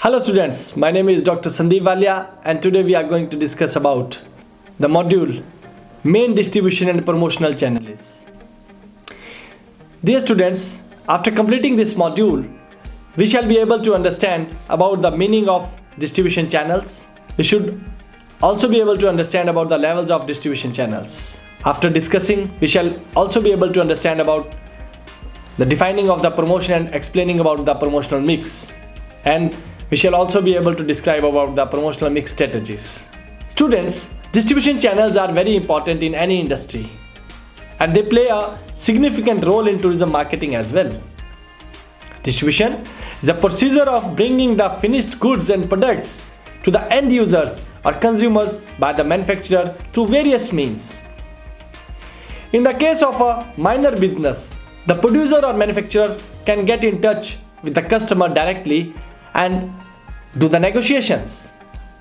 Hello students, my name is Dr. Sandeep Walia and today we are going to discuss about the module Main Distribution and Promotional Channels. Dear students, after completing this module, we shall be able to understand about the meaning of distribution channels. We should also be able to understand about the levels of distribution channels. After discussing, we shall also be able to understand about the defining of the promotion and explaining about the promotional mix. And we shall also be able to describe about the promotional mix strategies. Students, distribution channels are very important in any industry and they play a significant role in tourism marketing as well. Distribution is a procedure of bringing the finished goods and products to the end users or consumers by the manufacturer through various means. In the case of a minor business, the producer or manufacturer can get in touch with the customer directly and do the negotiations.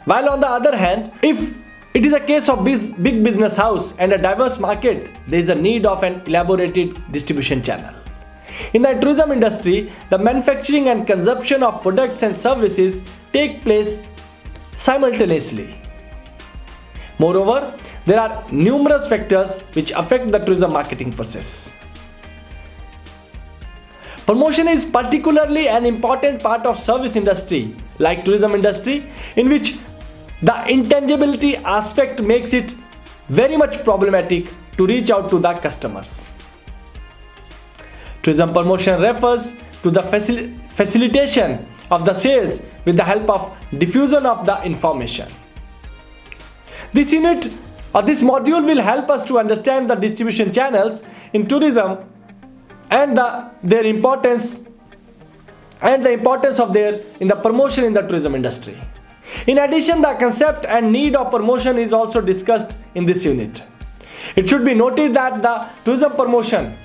While on the other hand, if it is a case of big business house and a diverse market, there is a need of an elaborated distribution channel. In the tourism industry, the manufacturing and consumption of products and services take place simultaneously. Moreover, there are numerous factors which affect the tourism marketing process. Promotion is particularly an important part of service industry like tourism industry, in which the intangibility aspect makes it very much problematic to reach out to the customers. Tourism promotion refers to the facilitation of the sales with the help of diffusion of the information. This unit or this module will help us to understand the distribution channels in tourism and their importance and the importance of their in the promotion in the tourism industry. In addition, the concept and need of promotion is also discussed in this unit. It should be noted that the tourism promotion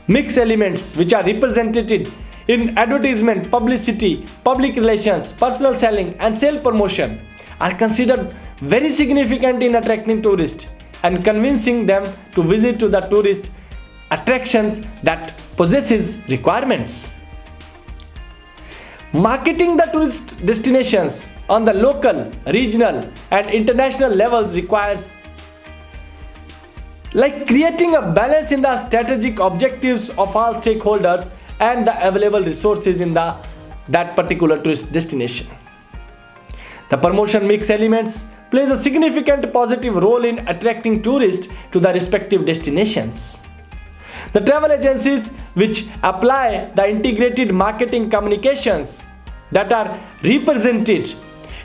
mix elements which are represented in advertisement, publicity, public relations, personal selling and sale promotion are considered very significant in attracting tourists and convincing them to visit to the tourist attractions that possesses requirements. Marketing the tourist destinations on the local, regional and international levels requires creating a balance in the strategic objectives of all stakeholders and the available resources in that particular tourist destination. The promotion mix elements plays a significant positive role in attracting tourists to the respective destinations. The travel agencies which apply the integrated marketing communications that are represented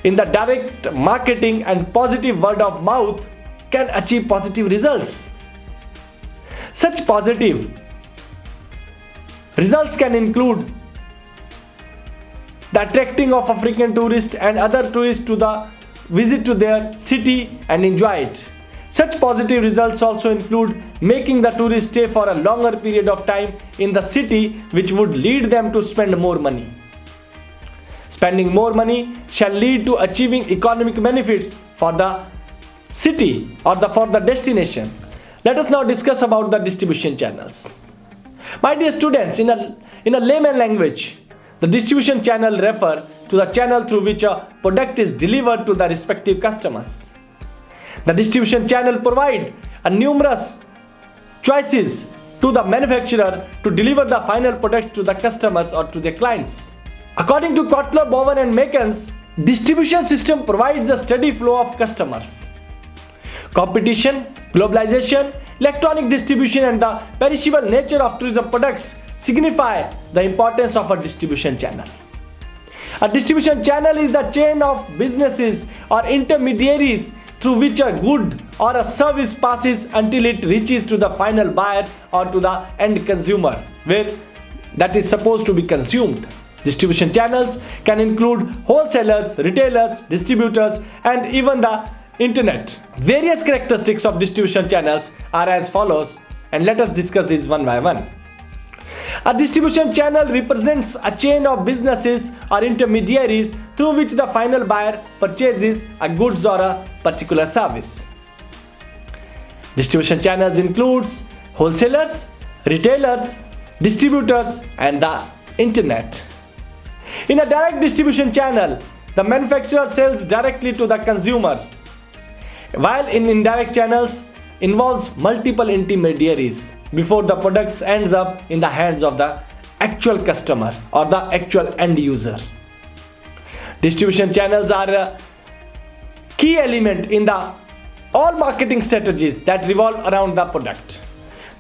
in the direct marketing and positive word of mouth can achieve positive results. Such positive results can include the attracting of African tourists and other tourists to the visit to their city and enjoy it. Such positive results also include making the tourists stay for a longer period of time in the city, which would lead them to spend more money. Spending more money shall lead to achieving economic benefits for the city or for the destination. Let us now discuss about the distribution channels. My dear students, in a layman language, the distribution channel refer to the channel through which a product is delivered to the respective customers. The distribution channel provide a numerous choices to the manufacturer to deliver the final products to the customers or to their clients. According to Kotler, Bowen and Makens, distribution system provides a steady flow of customers. Competition, globalization, electronic distribution and the perishable nature of tourism products signify the importance of a distribution channel. A distribution channel is the chain of businesses or intermediaries through which a good or a service passes until it reaches to the final buyer or to the end consumer, where that is supposed to be consumed. Distribution channels can include wholesalers, retailers, distributors, and even the internet. Various characteristics of distribution channels are as follows, and let us discuss these one by one. A distribution channel represents a chain of businesses or intermediaries through which the final buyer purchases a goods or a particular service. Distribution channels includes wholesalers, retailers, distributors and the internet. In a direct distribution channel, the manufacturer sells directly to the consumer, while in indirect channels involves multiple intermediaries before the product ends up in the hands of the actual customer or the actual end user. Distribution channels are a key element in the all marketing strategies that revolve around the product.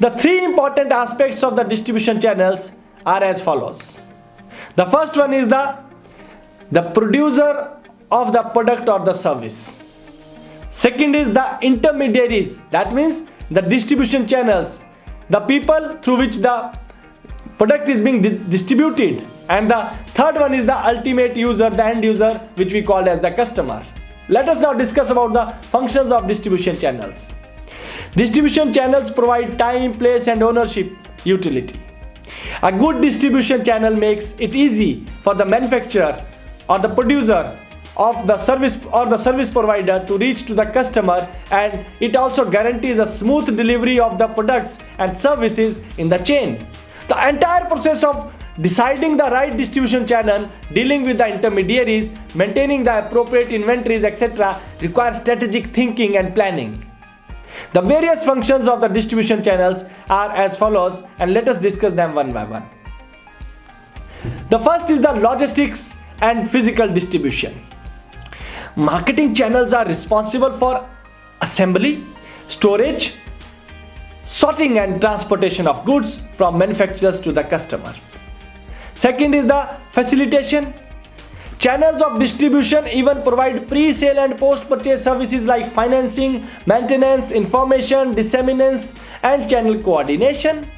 The three important aspects of the distribution channels are as follows. The first one is the producer of the product or the service. Second is the intermediaries, that means the distribution channels, the people through which the product is being distributed. And the third one is the ultimate user, the end user, which we call as the customer. Let us now discuss about the functions of distribution channels. Distribution channels provide time, place and ownership utility. A good distribution channel makes it easy for the manufacturer or the producer of the service or the service provider to reach to the customer, and it also guarantees a smooth delivery of the products and services in the chain. The entire process of deciding the right distribution channel, dealing with the intermediaries, maintaining the appropriate inventories, etc., requires strategic thinking and planning. The various functions of the distribution channels are as follows, and let us discuss them one by one. The first is the logistics and physical distribution. Marketing channels are responsible for assembly, storage, sorting and transportation of goods from manufacturers to the customers. Second is the facilitation. Channels of distribution even provide pre-sale and post-purchase services like financing, maintenance, information, dissemination and channel coordination.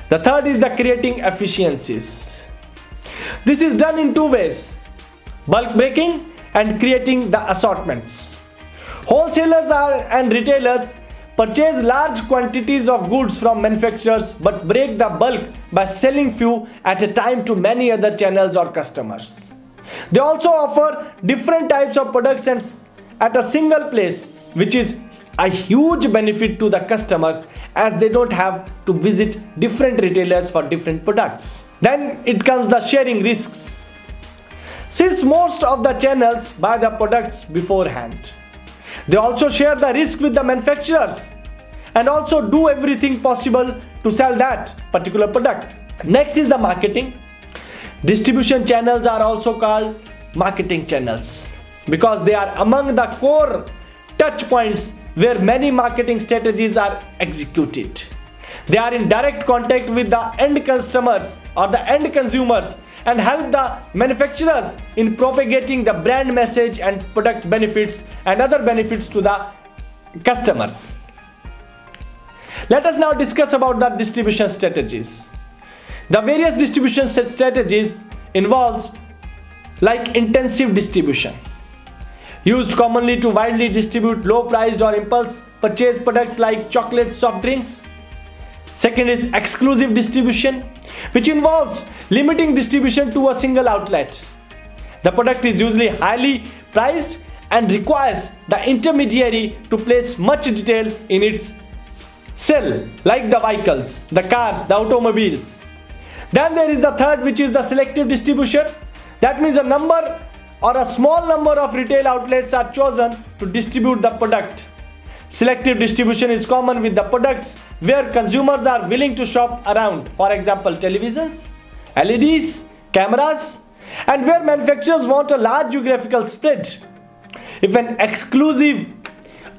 The third is the creating efficiencies. This is done in two ways: bulk breaking and creating the assortments. Wholesalers and retailers purchase large quantities of goods from manufacturers but break the bulk by selling few at a time to many other channels or customers. They also offer different types of products and at a single place, which is a huge benefit to the customers as they don't have to visit different retailers for different products. Then it comes the sharing risks. Since most of the channels buy the products beforehand, they also share the risk with the manufacturers and also do everything possible to sell that particular product. Next is the marketing. Distribution channels are also called marketing channels because they are among the core touch points where many marketing strategies are executed. They are in direct contact with the end customers or the end consumers and help the manufacturers in propagating the brand message and product benefits and other benefits to the customers. Let us now discuss about the distribution strategies. The various distribution strategies involves like intensive distribution, used commonly to widely distribute low priced or impulse purchase products like chocolates, soft drinks. Second is exclusive distribution, which involves limiting distribution to a single outlet. The product is usually highly priced and requires the intermediary to place much detail in its sale, like the vehicles, the cars, the automobiles. Then there is the third, which is the selective distribution. That means a number or a small number of retail outlets are chosen to distribute the product. Selective distribution is common with the products where consumers are willing to shop around, for example televisions, LEDs, cameras, and where manufacturers want a large geographical spread. If an exclusive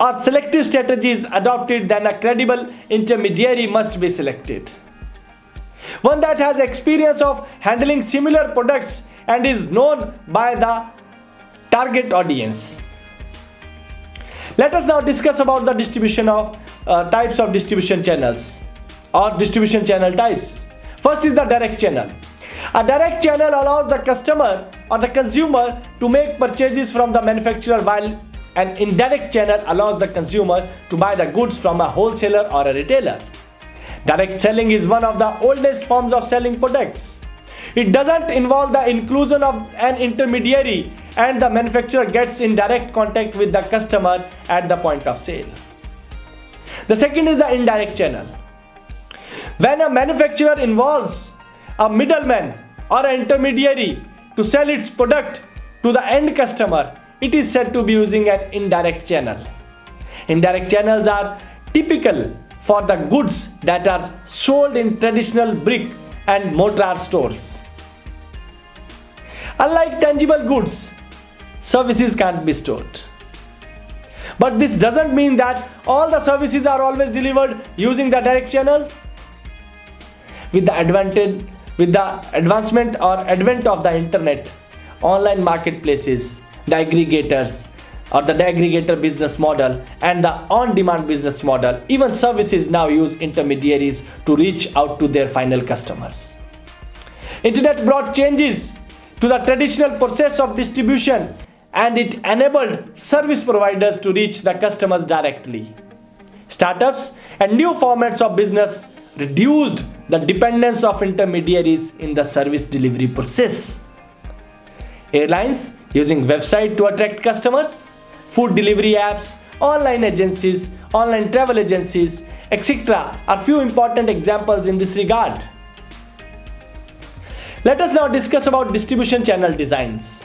or selective strategy is adopted, then a credible intermediary must be selected, one that has experience of handling similar products and is known by the target audience. Let us now discuss about the distribution of types of distribution channels or distribution channel types. First is the direct channel. A direct channel allows the customer or the consumer to make purchases from the manufacturer, while an indirect channel allows the consumer to buy the goods from a wholesaler or a retailer. Direct selling is one of the oldest forms of selling products. It doesn't involve the inclusion of an intermediary, and the manufacturer gets in direct contact with the customer at the point of sale. The second is the indirect channel. When a manufacturer involves a middleman or an intermediary, to sell its product to the end customer, it is said to be using an indirect channel. Indirect channels are typical for the goods that are sold in traditional brick and mortar stores. Unlike tangible goods, services can't be stored. But this doesn't mean that all the services are always delivered using the direct channel. With the advancement or advent of the internet, online marketplaces, the aggregators or the aggregator business model and the on-demand business model, even services now use intermediaries to reach out to their final customers. Internet brought changes to the traditional process of distribution, and it enabled service providers to reach the customers directly. Startups and new formats of business reduced the dependence of intermediaries in the service delivery process. Airlines using website to attract customers, food delivery apps, online agencies, online travel agencies, etc. are few important examples in this regard. Let us now discuss about distribution channel designs.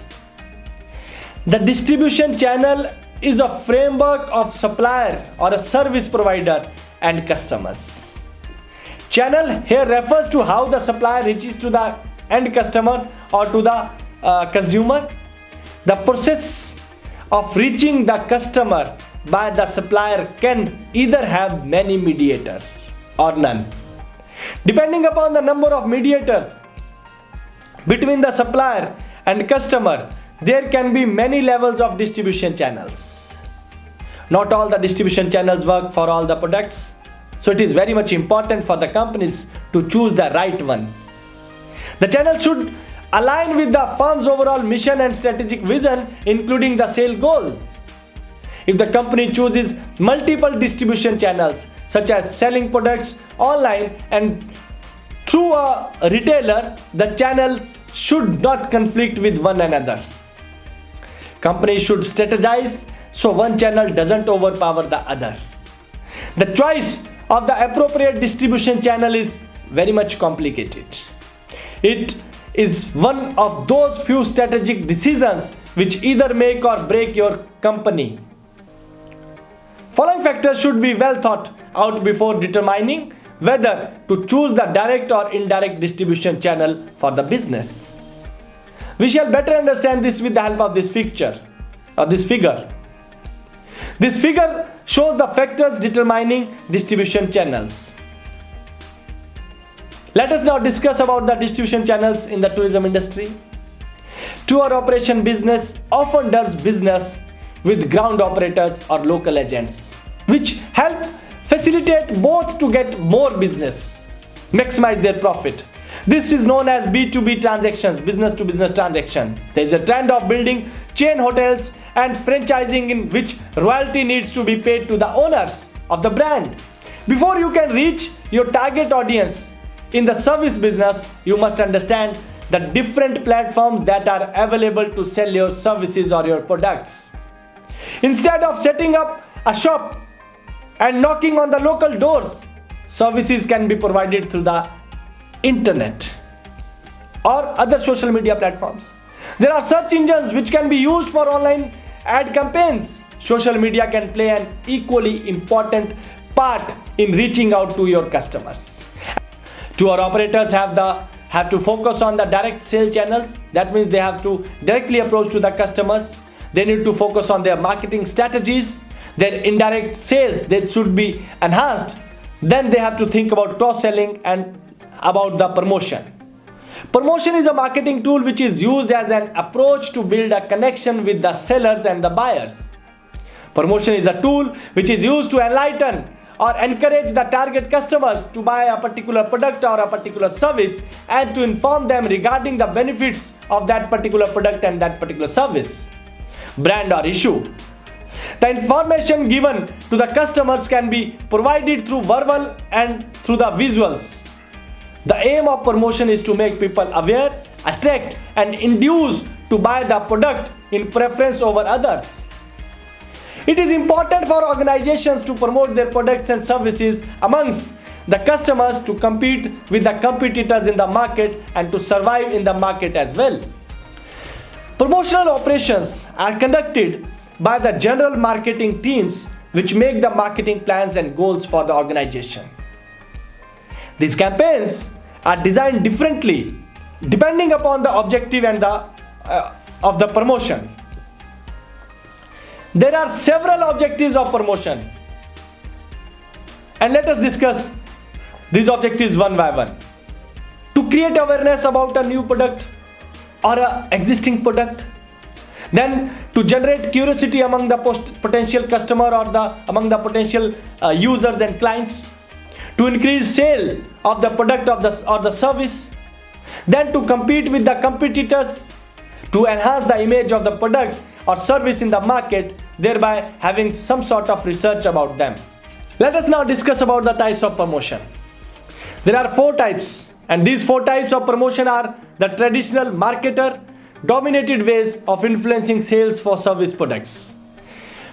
The distribution channel is a framework of supplier or a service provider and customers. Channel here refers to how the supplier reaches to the end customer or to the consumer. The process of reaching the customer by the supplier can either have many mediators or none. Depending upon the number of mediators between the supplier and customer, there can be many levels of distribution channels. Not all the distribution channels work for all the products, so it is very much important for the companies to choose the right one. The channel should align with the firm's overall mission and strategic vision, including the sale goal. If the company chooses multiple distribution channels, such as selling products online and through a retailer, the channels should not conflict with one another. Companies should strategize so one channel doesn't overpower the other. The choice of the appropriate distribution channel is very much complicated. It is one of those few strategic decisions which either make or break your company. Following factors should be well thought out before determining whether to choose the direct or indirect distribution channel for the business. We shall better understand this with the help of this picture or this figure. This figure shows the factors determining distribution channels. Let us now discuss about the distribution channels in the tourism industry. Tour operation business often does business with ground operators or local agents, which help facilitate both to get more business, maximize their profit. This is known as B2B transactions, business to business transaction. There is a trend of building chain hotels and franchising in which royalty needs to be paid to the owners of the brand. Before you can reach your target audience in the service business, you must understand the different platforms that are available to sell your services or your products. Instead of setting up a shop and knocking on the local doors, services can be provided through the internet or other social media platforms. There are search engines which can be used for online ad campaigns. Social media can play an equally important part in reaching out to your customers. Tour operators have to focus on the direct sale channels. That means they have to directly approach to the customers. They need to focus on their marketing strategies. Their indirect sales, they should be enhanced. Then they have to think about cross-selling and about the promotion. Promotion is a marketing tool which is used as an approach to build a connection with the sellers and the buyers. Promotion is a tool which is used to enlighten or encourage the target customers to buy a particular product or a particular service and to inform them regarding the benefits of that particular product and that particular service, brand or issue. The information given to the customers can be provided through verbal and through the visuals. The aim of promotion is to make people aware, attract and induce to buy the product in preference over others. It is important for organizations to promote their products and services amongst the customers to compete with the competitors in the market and to survive in the market as well. Promotional operations are conducted by the general marketing teams which make the marketing plans and goals for the organization. These campaigns are designed differently depending upon the objective and of the promotion. There are several objectives of promotion, and let us discuss these objectives one by one. To create awareness about a new product or an existing product, then to generate curiosity among the potential customer or among the potential users and clients, to increase sale of the product or the service, then to compete with the competitors, to enhance the image of the product or service in the market, thereby having some sort of research about them. Let us now discuss about the types of promotion. There are 4 types, and these 4 types of promotion are the traditional marketer dominated ways of influencing sales for service products.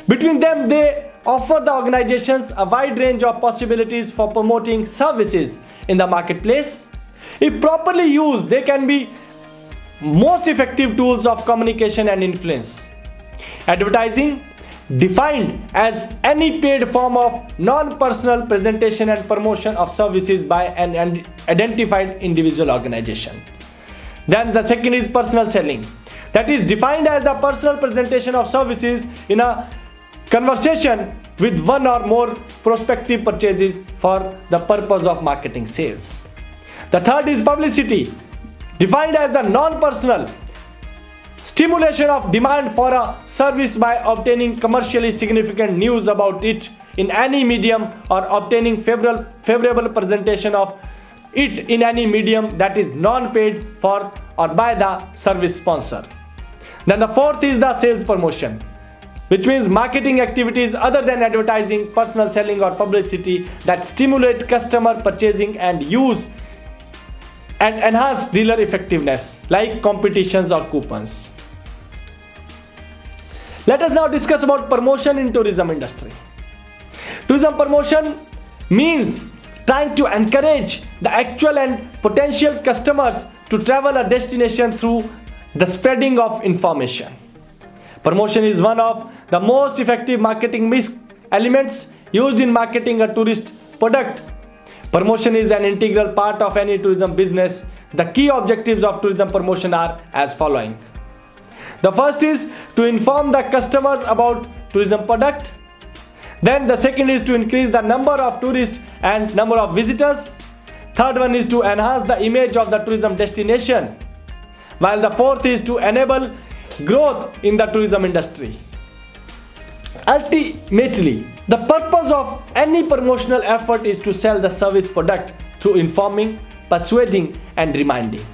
Between them, they offer the organizations a wide range of possibilities for promoting services in the marketplace. If properly used, they can be most effective tools of communication and influence. Advertising, defined as any paid form of non-personal presentation and promotion of services by an identified individual organization. Then the second is personal selling, that is defined as the personal presentation of services in a conversation with one or more prospective purchases for the purpose of marketing sales. The third is publicity, defined as the non-personal stimulation of demand for a service by obtaining commercially significant news about it in any medium or obtaining favorable presentation of it in any medium that is non-paid for or by the service sponsor. Then the fourth is the sales promotion, which means marketing activities other than advertising, personal selling or publicity that stimulate customer purchasing and use and enhance dealer effectiveness, like competitions or coupons. Let us now discuss about promotion in tourism industry. Tourism promotion means trying to encourage the actual and potential customers to travel a destination through the spreading of information. Promotion is one of the most effective marketing elements used in marketing a tourist product. Promotion is an integral part of any tourism business. The key objectives of tourism promotion are as following. The first is to inform the customers about tourism product. Then the second is to increase the number of tourists and number of visitors. Third one is to enhance the image of the tourism destination. While the fourth is to enable growth in the tourism industry. Ultimately, the purpose of any promotional effort is to sell the service product through informing, persuading and reminding.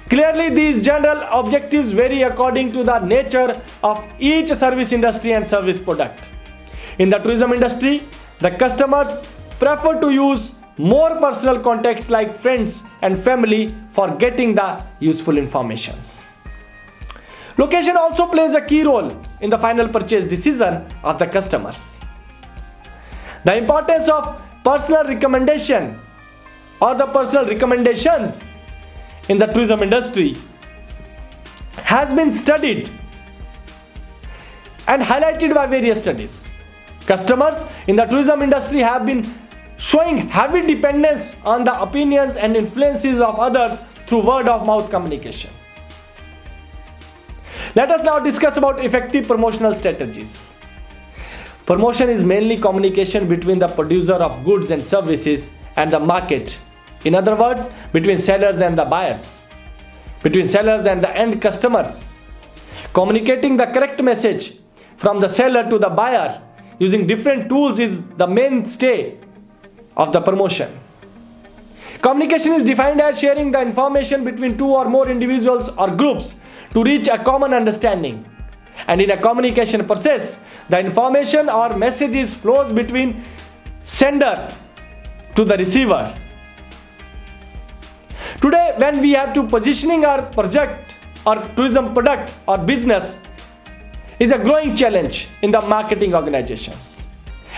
Clearly, these general objectives vary according to the nature of each service industry and service product. In the tourism industry, the customers prefer to use more personal contacts like friends and family for getting the useful informations. Location also plays a key role in the final purchase decision of the customers. The importance of personal recommendation or the personal recommendations in the tourism industry has been studied and highlighted by various studies. Customers in the tourism industry have been showing heavy dependence on the opinions and influences of others through word of mouth communication. Let us now discuss about effective promotional strategies. Promotion is mainly communication between the producer of goods and services and the market. In other words, between sellers and the buyers, between sellers and the end customers. Communicating the correct message from the seller to the buyer using different tools is the mainstay of the promotion. Communication is defined as sharing the information between two or more individuals or groups to reach a common understanding. And in a communication process, the information or messages flows between sender to the receiver. Today, when we have to positioning our project or tourism product or business is a growing challenge in the marketing organizations.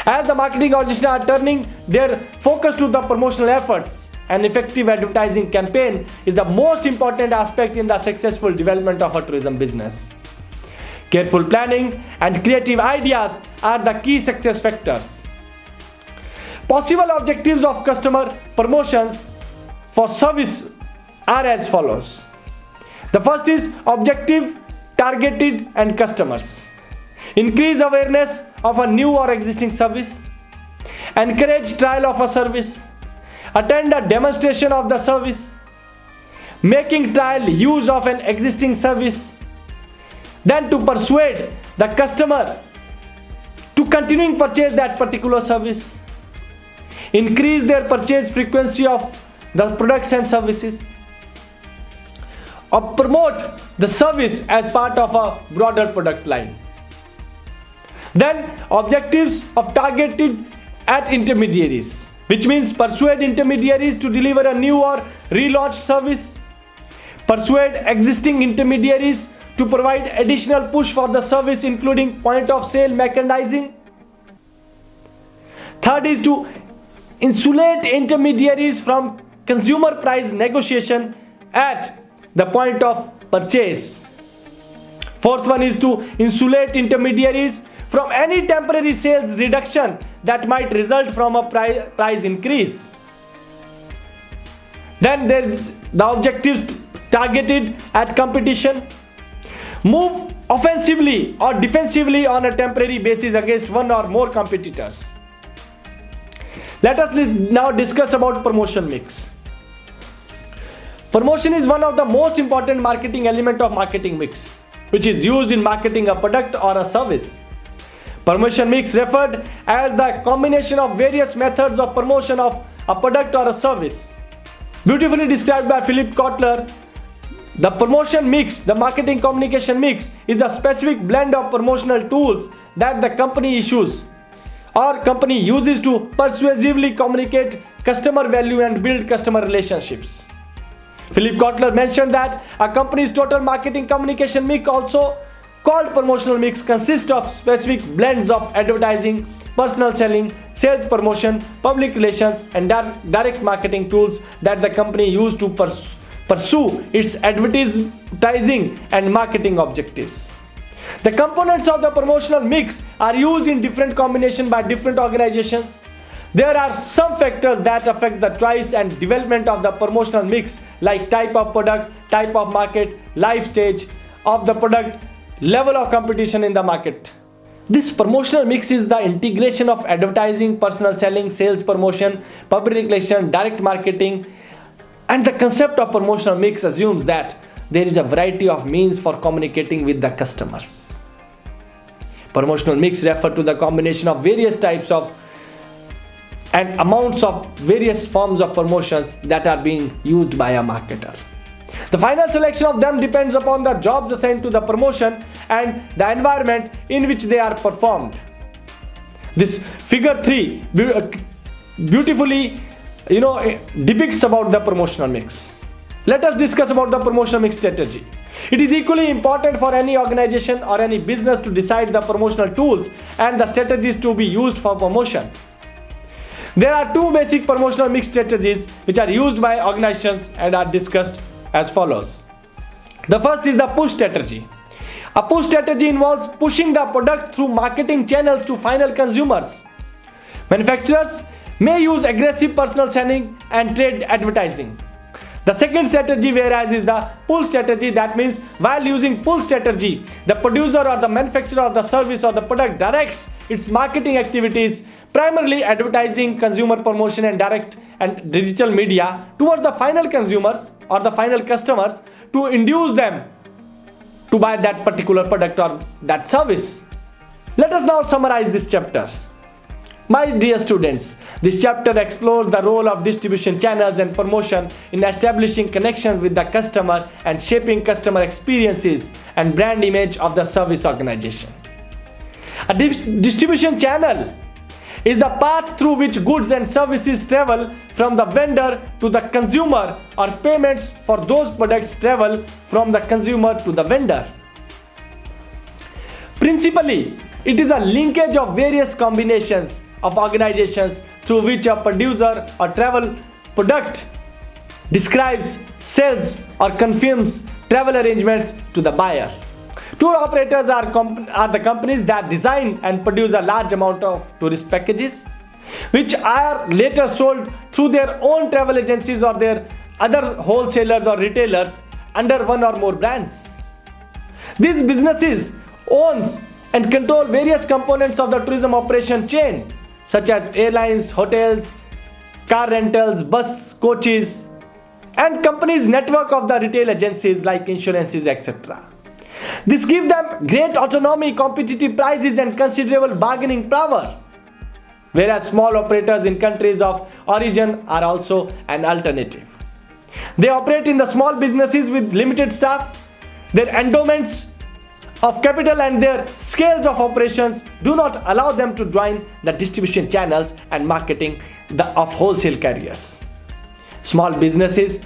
As the marketing organizations are turning their focus to the promotional efforts, and effective advertising campaign is the most important aspect in the successful development of a tourism business. Careful planning and creative ideas are the key success factors. Possible objectives of customer promotions for service are as follows. The first is objective, targeted, and customers. Increase awareness of a new or existing service. Encourage trial of a service. Attend a demonstration of the service. Making trial use of an existing service. Then to persuade the customer to continuing purchase that particular service. Increase their purchase frequency of the products and services. Or promote the service as part of a broader product line. Then objectives of targeted at intermediaries, which means persuade intermediaries to deliver a new or relaunched service. Persuade existing intermediaries to provide additional push for the service, including point of sale merchandising. Third is to insulate intermediaries from consumer price negotiation at the point of purchase. Fourth one is to insulate intermediaries from any temporary sales reduction that might result from a price increase. Then there is the objectives targeted at competition. Move offensively or defensively on a temporary basis against one or more competitors. Let us now discuss about promotion mix. Promotion is one of the most important marketing element of marketing mix, which is used in marketing a product or a service. Promotion mix referred as the combination of various methods of promotion of a product or a service. Beautifully described by Philip Kotler, the promotion mix, the marketing communication mix, is the specific blend of promotional tools that the company issues or company uses to persuasively communicate customer value and build customer relationships. Philip Kotler mentioned that a company's total marketing communication mix, also called promotional mix, consists of specific blends of advertising, personal selling, sales promotion, public relations, and direct marketing tools that the company used to pursue its advertising and marketing objectives. The components of the promotional mix are used in different combinations by different organizations. There are some factors that affect the choice and development of the promotional mix, like type of product, type of market, life stage of the product, level of competition in the market. This promotional mix is the integration of advertising, personal selling, sales promotion, public relations, direct marketing, and the concept of promotional mix assumes that there is a variety of means for communicating with the customers. Promotional mix refers to the combination of various types of and amounts of various forms of promotions that are being used by a marketer. The final selection of them depends upon the jobs assigned to the promotion and the environment in which they are performed. This figure 3 beautifully depicts about the promotional mix. Let us discuss about the promotional mix strategy. It is equally important for any organization or any business to decide the promotional tools and the strategies to be used for promotion. There are two basic promotional mix strategies which are used by organizations and are discussed as follows. The first is the push strategy. A push strategy involves pushing the product through marketing channels to final consumers. Manufacturers may use aggressive personal selling and trade advertising. The second strategy, whereas, is the pull strategy. That means while using pull strategy, the producer or the manufacturer of the service or the product directs its marketing activities, primarily advertising, consumer promotion, and direct and digital media, towards the final consumers or the final customers to induce them to buy that particular product or that service. Let us now summarize this chapter. My dear students, this chapter explores the role of distribution channels and promotion in establishing connections with the customer and shaping customer experiences and brand image of the service organization. A distribution channel is the path through which goods and services travel from the vendor to the consumer, or payments for those products travel from the consumer to the vendor. Principally, it is a linkage of various combinations of organizations through which a producer or travel product describes, sells, or confirms travel arrangements to the buyer. Tour operators are the companies that design and produce a large amount of tourist packages, which are later sold through their own travel agencies or their other wholesalers or retailers under one or more brands. These businesses owns and control various components of the tourism operation chain, such as airlines, hotels, car rentals, bus, coaches, and companies' network of the retail agencies like insurances, etc. This gives them great autonomy, competitive prices, and considerable bargaining power, whereas small operators in countries of origin are also an alternative. They operate in the small businesses with limited staff. Their endowments of capital and their scales of operations do not allow them to join the distribution channels and marketing of wholesale carriers. Small businesses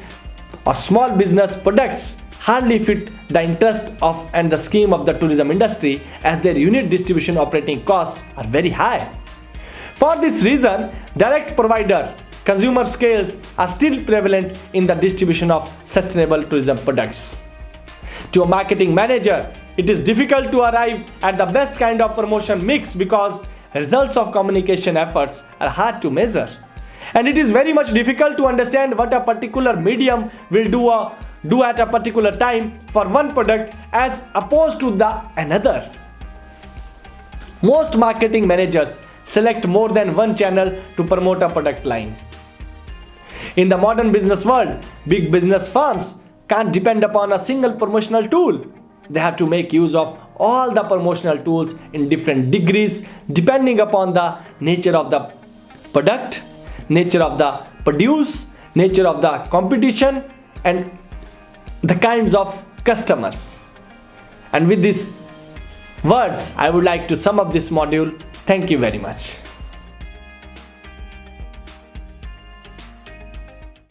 or small business products hardly fit the interest of and the scheme of the tourism industry, as their unit distribution operating costs are very high. For this reason, direct provider consumer scales are still prevalent in the distribution of sustainable tourism products. To a marketing manager, it is difficult to arrive at the best kind of promotion mix because results of communication efforts are hard to measure. And it is very much difficult to understand what a particular medium will do at a particular time for one product as opposed to the another. Most marketing managers select more than one channel to promote a product line. In the modern business world, big business firms can't depend upon a single promotional tool. They have to make use of all the promotional tools in different degrees depending upon the nature of the product, nature of the produce, nature of the competition, and the kinds of customers. And with these words, I would like to sum up this module. Thank you very much.